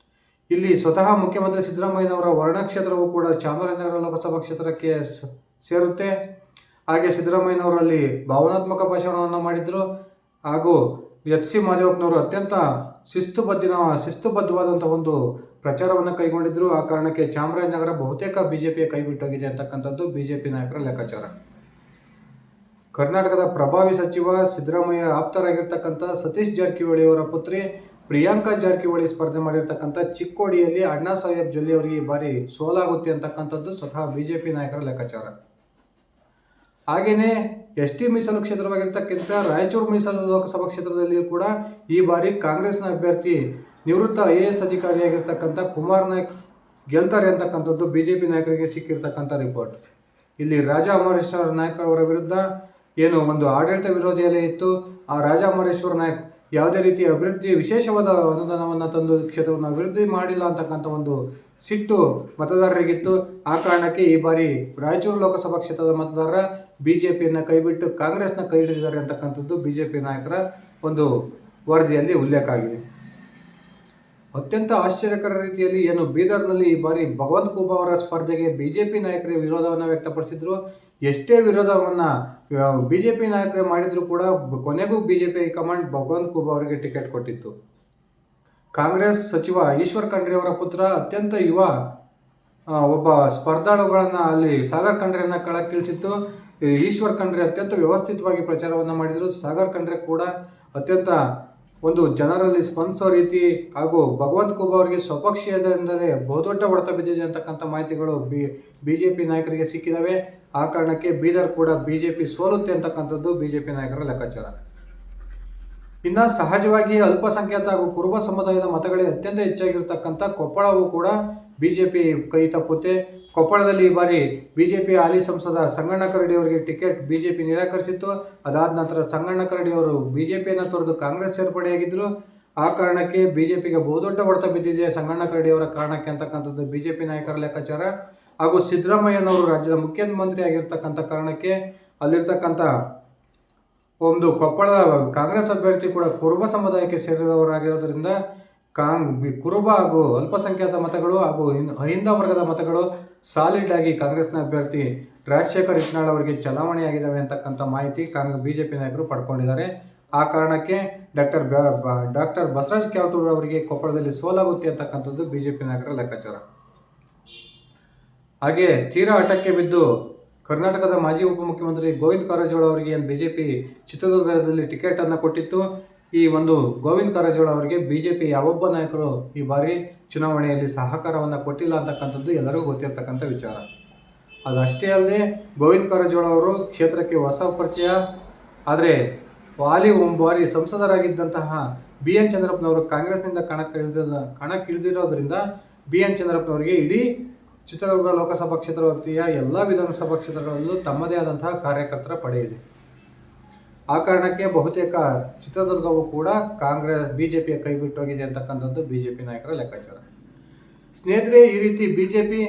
ಇಲ್ಲಿ ಸ್ವತಃ ಮುಖ್ಯಮಂತ್ರಿ ಸಿದ್ದರಾಮಯ್ಯನವರ ವರ್ಣ ಕ್ಷೇತ್ರವೂ ಕೂಡ ಚಾಮರಾಜನಗರ ಲೋಕಸಭಾ ಕ್ಷೇತ್ರಕ್ಕೆ ಸೇರುತ್ತೆ. ಹಾಗೆ ಸಿದ್ದರಾಮಯ್ಯನವರಲ್ಲಿ ಭಾವನಾತ್ಮಕ ಭಾಷಣವನ್ನು ಮಾಡಿದರು. ಹಾಗೂ ಎಚ್ ಸಿ ಮಾದೇವಪ್ಪನವರು ಅತ್ಯಂತ ಶಿಸ್ತುಬದ್ಧವಾದಂಥ ಒಂದು ಪ್ರಚಾರವನ್ನು ಕೈಗೊಂಡಿದ್ದರು. ಆ ಕಾರಣಕ್ಕೆ ಚಾಮರಾಜನಗರ ಬಹುತೇಕ ಬಿಜೆಪಿಯ ಕೈಬಿಟ್ಟೋಗಿದೆ ಅಂತಕ್ಕಂಥದ್ದು ಬಿಜೆಪಿ ನಾಯಕರ ಲೆಕ್ಕಾಚಾರ. ಕರ್ನಾಟಕದ ಪ್ರಭಾವಿ ಸಚಿವ ಸಿದ್ದರಾಮಯ್ಯ ಆಪ್ತರಾಗಿರ್ತಕ್ಕಂಥ ಸತೀಶ್ ಜಾರಕಿಹೊಳಿ ಅವರ ಪುತ್ರಿ ಪ್ರಿಯಾಂಕಾ ಜಾರಕಿಹೊಳಿ ಸ್ಪರ್ಧೆ ಮಾಡಿರ್ತಕ್ಕಂಥ ಚಿಕ್ಕೋಡಿಯಲ್ಲಿ ಅಣ್ಣಾ ಸಾಹೇಬ್ ಜೊಲ್ಲೆ ಅವರಿಗೆ ಈ ಬಾರಿ ಸೋಲಾಗುತ್ತೆ ಅಂತಕ್ಕಂಥದ್ದು ಸ್ವತಃ ಬಿಜೆಪಿ ನಾಯಕರ ಲೆಕ್ಕಾಚಾರ. ಹಾಗೆಯೇ ಎಸ್ ಟಿ ಮೀಸಲು ಕ್ಷೇತ್ರವಾಗಿರ್ತಕ್ಕಂಥ ರಾಯಚೂರು ಮೀಸಲು ಲೋಕಸಭಾ ಕ್ಷೇತ್ರದಲ್ಲಿಯೂ ಕೂಡ ಈ ಬಾರಿ ಕಾಂಗ್ರೆಸ್ನ ಅಭ್ಯರ್ಥಿ ನಿವೃತ್ತ IAS ಅಧಿಕಾರಿಯಾಗಿರ್ತಕ್ಕಂಥ ಕುಮಾರ್ ನಾಯ್ಕ್ ಗೆಲ್ತಾರೆ ಅಂತಕ್ಕಂಥದ್ದು ಬಿಜೆಪಿ ನಾಯಕರಿಗೆ ಸಿಕ್ಕಿರ್ತಕ್ಕಂಥ ರಿಪೋರ್ಟ್. ಇಲ್ಲಿ ರಾಜಾ ಅಮರೇಶ್ವರ ನಾಯ್ಕ ಅವರ ವಿರುದ್ಧ ಏನು ಒಂದು ಆಡಳಿತ ವಿರೋಧಿ ಅಲೆ ಇತ್ತು, ಆ ರಾಜಾ ಅಮರೇಶ್ವರ ನಾಯ್ಕ್ ಯಾವುದೇ ರೀತಿಯ ವಿಶೇಷವಾದ ಅನುದಾನವನ್ನು ತಂದು ಕ್ಷೇತ್ರವನ್ನು ಅಭಿವೃದ್ಧಿ ಮಾಡಿಲ್ಲ ಅಂತಕ್ಕಂಥ ಒಂದು ಸಿಟ್ಟು ಮತದಾರರಿಗಿತ್ತು. ಆ ಕಾರಣಕ್ಕೆ ಈ ಬಾರಿ ರಾಯಚೂರು ಲೋಕಸಭಾ ಕ್ಷೇತ್ರದ ಮತದಾರರ ಬಿಜೆಪಿಯನ್ನು ಕೈಬಿಟ್ಟು ಕಾಂಗ್ರೆಸ್ನ ಕೈ ಹಿಡಿದಿದ್ದಾರೆ ಅಂತಕ್ಕಂಥದ್ದು ಬಿಜೆಪಿ ನಾಯಕರ ಒಂದು ವರದಿಯಲ್ಲಿ ಉಲ್ಲೇಖ ಆಗಿದೆ. ಅತ್ಯಂತ ಆಶ್ಚರ್ಯಕರ ರೀತಿಯಲ್ಲಿ ಏನು ಬೀದರ್ನಲ್ಲಿ ಈ ಬಾರಿ ಭಗವಂತ ಖೂಬಾ ಅವರ ಸ್ಪರ್ಧೆಗೆ ಬಿಜೆಪಿ ನಾಯಕರೇ ವಿರೋಧವನ್ನು ವ್ಯಕ್ತಪಡಿಸಿದ್ರು. ಎಷ್ಟೇ ವಿರೋಧವನ್ನು ಬಿಜೆಪಿ ನಾಯಕರೇ ಮಾಡಿದರೂ ಕೂಡ ಕೊನೆಗೂ ಬಿಜೆಪಿ ಹೈಕಮಾಂಡ್ ಭಗವಂತ ಖೂಬಾ ಅವರಿಗೆ ಟಿಕೆಟ್ ಕೊಟ್ಟಿತ್ತು. ಕಾಂಗ್ರೆಸ್ ಸಚಿವ ಈಶ್ವರ್ ಖಂಡ್ರೆ ಅವರ ಪುತ್ರ ಅತ್ಯಂತ ಯುವ ಒಬ್ಬ ಸ್ಪರ್ಧಾಳುಗಳನ್ನು ಅಲ್ಲಿ ಸಾಗರ್ ಖಂಡ್ರೆಯನ್ನು ಕಳಕ್ಕಿಳಿಸಿತ್ತು. ಈಶ್ವರ್ ಖಂಡ್ರೆ ಅತ್ಯಂತ ವ್ಯವಸ್ಥಿತವಾಗಿ ಪ್ರಚಾರವನ್ನು ಮಾಡಿದರು. ಸಾಗರ್ ಖಂಡ್ರೆ ಕೂಡ ಅತ್ಯಂತ ಒಂದು ಜನರಲ್ಲಿ ಸ್ಪಂದಿಸೋ ರೀತಿ ಹಾಗೂ ಭಗವಂತ ಖೂಬಾ ಅವರಿಗೆ ಸ್ವಪಕ್ಷೀಯದಿಂದಲೇ ಬಹುದೊಡ್ಡ ಹೊಡೆತ ಬಿದ್ದಿದೆ ಅಂತಕ್ಕಂಥ ಮಾಹಿತಿಗಳು ಬಿಜೆಪಿ ನಾಯಕರಿಗೆ ಸಿಕ್ಕಿದ್ದಾವೆ. ಆ ಕಾರಣಕ್ಕೆ ಬೀದರ್ ಕೂಡ ಬಿಜೆಪಿ ಸೋಲುತ್ತೆ ಅಂತಕ್ಕಂಥದ್ದು ಬಿಜೆಪಿ ನಾಯಕರ ಲೆಕ್ಕಾಚಾರ. ಇನ್ನು ಸಹಜವಾಗಿ ಅಲ್ಪಸಂಖ್ಯಾತ ಹಾಗೂ ಕುರುಬ ಸಮುದಾಯದ ಮತಗಳೇ ಅತ್ಯಂತ ಹೆಚ್ಚಾಗಿರ್ತಕ್ಕಂಥ ಕೊಪ್ಪಳವೂ ಕೂಡ ಬಿಜೆಪಿ ಕೈ ತಪ್ಪುತ್ತೆ. ಕೊಪ್ಪಳದಲ್ಲಿ ಈ ಬಾರಿ ಬಿಜೆಪಿ ಹಾಲಿ ಸಂಸದ ಸಂಗಣ್ಣ ಕರಡಿ ಅವರಿಗೆ ಟಿಕೆಟ್ ಬಿಜೆಪಿ ನಿರಾಕರಿಸಿತ್ತು. ಅದಾದ ನಂತರ ಸಂಗಣ್ಣ ಕರಡಿ ಅವರು ಬಿಜೆಪಿಯನ್ನು ತೊರೆದು ಕಾಂಗ್ರೆಸ್ ಸೇರ್ಪಡೆಯಾಗಿದ್ದರು. ಆ ಕಾರಣಕ್ಕೆ ಬಿಜೆಪಿಗೆ ಬಹುದೊಡ್ಡ ಹೊಡೆತ ಬಿದ್ದಿದೆ ಸಂಗಣ್ಣ ಕರಡಿ ಅವರ ಕಾರಣಕ್ಕೆ ಅಂತಕ್ಕಂಥದ್ದು ಬಿಜೆಪಿ ನಾಯಕರ ಲೆಕ್ಕಾಚಾರ. ಹಾಗೂ ಸಿದ್ದರಾಮಯ್ಯನವರು ರಾಜ್ಯದ ಮುಖ್ಯಮಂತ್ರಿ ಆಗಿರ್ತಕ್ಕಂಥ ಕಾರಣಕ್ಕೆ ಅಲ್ಲಿರ್ತಕ್ಕಂಥ ಒಂದು ಕೊಪ್ಪಳದ ಕಾಂಗ್ರೆಸ್ ಅಭ್ಯರ್ಥಿ ಕೂಡ ಕುರುಬ ಸಮುದಾಯಕ್ಕೆ ಸೇರಿದವರಾಗಿರೋದ್ರಿಂದ ಕುರುಬ ಹಾಗೂ ಅಲ್ಪಸಂಖ್ಯಾತ ಮತಗಳು ಹಾಗೂ ಅಹಿಂದ ವರ್ಗದ ಮತಗಳು ಸಾಲಿಡ್ ಆಗಿ ಕಾಂಗ್ರೆಸ್ನ ಅಭ್ಯರ್ಥಿ ರಾಜಶೇಖರ್ ಹಿಟ್ನಾಳ್ ಅವರಿಗೆ ಚಲಾವಣೆಯಾಗಿದ್ದಾವೆ ಅಂತಕ್ಕಂಥ ಮಾಹಿತಿ ಬಿಜೆಪಿ ನಾಯಕರು ಪಡ್ಕೊಂಡಿದ್ದಾರೆ. ಆ ಕಾರಣಕ್ಕೆ ಡಾಕ್ಟರ್ ಬಸವರಾಜ್ ಕ್ಯಾವಟೂರ್ ಅವರಿಗೆ ಕೊಪ್ಪಳದಲ್ಲಿ ಸೋಲಾಗುತ್ತೆ ಅಂತಕ್ಕಂಥದ್ದು ಬಿಜೆಪಿ ನಾಯಕರ ಲೆಕ್ಕಾಚಾರ. ಹಾಗೆ ತೀರಾ ಹಠಕ್ಕೆ ಬಿದ್ದು ಕರ್ನಾಟಕದ ಮಾಜಿ ಉಪಮುಖ್ಯಮಂತ್ರಿ ಗೋವಿಂದ ಕಾರಜೋಳ ಅವರಿಗೆ ಏನು ಬಿಜೆಪಿ ಚಿತ್ರದುರ್ಗದಲ್ಲಿ ಟಿಕೆಟ್ ಅನ್ನು ಕೊಟ್ಟಿತ್ತು. ಈ ಒಂದು ಗೋವಿಂದ ಕಾರಜೋಳ ಅವರಿಗೆ ಬಿಜೆಪಿ ಯಾವೊಬ್ಬ ನಾಯಕರು ಈ ಬಾರಿ ಚುನಾವಣೆಯಲ್ಲಿ ಸಹಕಾರವನ್ನು ಕೊಟ್ಟಿಲ್ಲ ಅಂತಕ್ಕಂಥದ್ದು ಎಲ್ಲರಿಗೂ ಗೊತ್ತಿರತಕ್ಕಂಥ ವಿಚಾರ. ಅದಷ್ಟೇ ಅಲ್ಲದೆ ಗೋವಿಂದ ಕಾರಜೋಳ ಅವರು ಕ್ಷೇತ್ರಕ್ಕೆ ಹೊಸ ಪರಿಚಯ. ಆದರೆ ಹಾಲಿ ಬಾರಿ ಸಂಸದರಾಗಿದ್ದಂತಹ ಬಿ ಎನ್ ಚಂದ್ರಪ್ಪನವರು ಕಾಂಗ್ರೆಸ್ನಿಂದ ಕಣಕ್ಕಿಳಿದಿರೋದ್ರಿಂದ ಬಿ ಎನ್ ಚಂದ್ರಪ್ಪನವರಿಗೆ ಇಡೀ ಚಿತ್ರದುರ್ಗ ಲೋಕಸಭಾ ಕ್ಷೇತ್ರ ವ್ಯಾಪ್ತಿಯ ಎಲ್ಲ ವಿಧಾನಸಭಾ ಕ್ಷೇತ್ರಗಳಲ್ಲೂ ತಮ್ಮದೇ ಆದಂತಹ ಕಾರ್ಯಕರ್ತರ ಪಡೆ ಇದೆ. ಆ ಕಾರಣಕ್ಕೆ ಬಹುತೇಕ ಚಿತ್ರದುರ್ಗವು ಕೂಡ ಬಿಜೆಪಿಯ ಕೈ ಬಿಟ್ಟೋಗಿದೆ ಅಂತಕ್ಕಂಥದ್ದು ಬಿಜೆಪಿ ನಾಯಕರ ಲೆಕ್ಕಾಚಾರ. ಸ್ನೇಹಿತರೆ, ಈ ರೀತಿ ಬಿಜೆಪಿ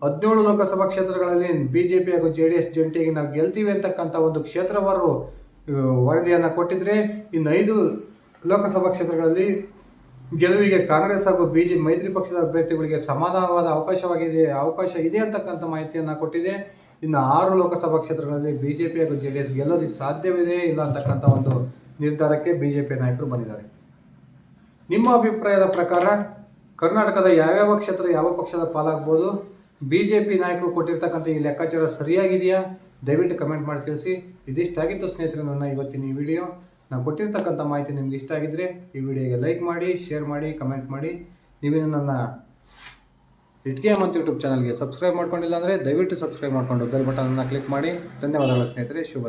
17 ಲೋಕಸಭಾ ಕ್ಷೇತ್ರಗಳಲ್ಲಿ ಬಿಜೆಪಿ ಹಾಗೂ JDS ಜಂಟಿಯಾಗಿ ನಾವು ಗೆಲ್ತೀವಿ ಅಂತಕ್ಕಂಥ ಒಂದು ಕ್ಷೇತ್ರವಾರು ವರದಿಯನ್ನು ಕೊಟ್ಟಿದ್ರೆ, ಇನ್ನು 5 ಲೋಕಸಭಾ ಕ್ಷೇತ್ರಗಳಲ್ಲಿ ಗೆಲುವಿಗೆ ಕಾಂಗ್ರೆಸ್ ಹಾಗೂ ಮೈತ್ರಿ ಪಕ್ಷದ ಅಭ್ಯರ್ಥಿಗಳಿಗೆ ಸಮಾನವಾದ ಅವಕಾಶ ಇದೆ ಅಂತಕ್ಕಂಥ ಮಾಹಿತಿಯನ್ನು ಕೊಟ್ಟಿದೆ. ಇನ್ನು 6 ಲೋಕಸಭಾ ಕ್ಷೇತ್ರಗಳಲ್ಲಿ ಬಿಜೆಪಿ ಹಾಗೂ JDS ಗೆಲ್ಲೋದಕ್ಕೆ ಸಾಧ್ಯವಿದೆ ಇಲ್ಲ ಅಂತಕ್ಕಂಥ ಒಂದು ನಿರ್ಧಾರಕ್ಕೆ ಬಿಜೆಪಿ ನಾಯಕರು ಬಂದಿದ್ದಾರೆ. ನಿಮ್ಮ ಅಭಿಪ್ರಾಯದ ಪ್ರಕಾರ ಕರ್ನಾಟಕದ ಯಾವ್ಯಾವ ಕ್ಷೇತ್ರ ಯಾವ ಪಕ್ಷದ ಪಾಲಾಗ್ಬೋದು? ಬಿಜೆಪಿ ನಾಯಕರು ಕೊಟ್ಟಿರ್ತಕ್ಕಂಥ ಈ ಲೆಕ್ಕಾಚಾರ ಸರಿಯಾಗಿದೆಯಾ? ದಯವಿಟ್ಟು ಕಮೆಂಟ್ ಮಾಡಿ ತಿಳಿಸಿ. ಇದಿಷ್ಟಾಗಿತ್ತು ಸ್ನೇಹಿತರೆ ನನ್ನ ಇವತ್ತಿನ ಈ ವಿಡಿಯೋ. ನಾನು ಕೊಟ್ಟಿರ್ತಕ್ಕಂಥ ಮಾಹಿತಿ ನಿಮ್ಗೆ ಇಷ್ಟ ಆಗಿದ್ದರೆ ಈ ವಿಡಿಯೋಗೆ ಲೈಕ್ ಮಾಡಿ, ಶೇರ್ ಮಾಡಿ, ಕಮೆಂಟ್ ಮಾಡಿ. ನೀವೇನು ನನ್ನ ಇಟ್ಕೆ ಮತ್ತು ಯೂಟ್ಯೂಬ್ ಚಾನಲ್ಗೆ ಸಬ್ಸ್ಕ್ರೈಬ್ ಮಾಡ್ಕೊಂಡಿಲ್ಲ ಅಂದರೆ ದಯವಿಟ್ಟು ಸಬ್ಸ್ಕ್ರೈಬ್ ಮಾಡಿಕೊಂಡು ಬೆಲ್ ಬಟನನ್ನು ಕ್ಲಿಕ್ ಮಾಡಿ. ಧನ್ಯವಾದಗಳು ಸ್ನೇಹಿತರೆ. ಶುಭ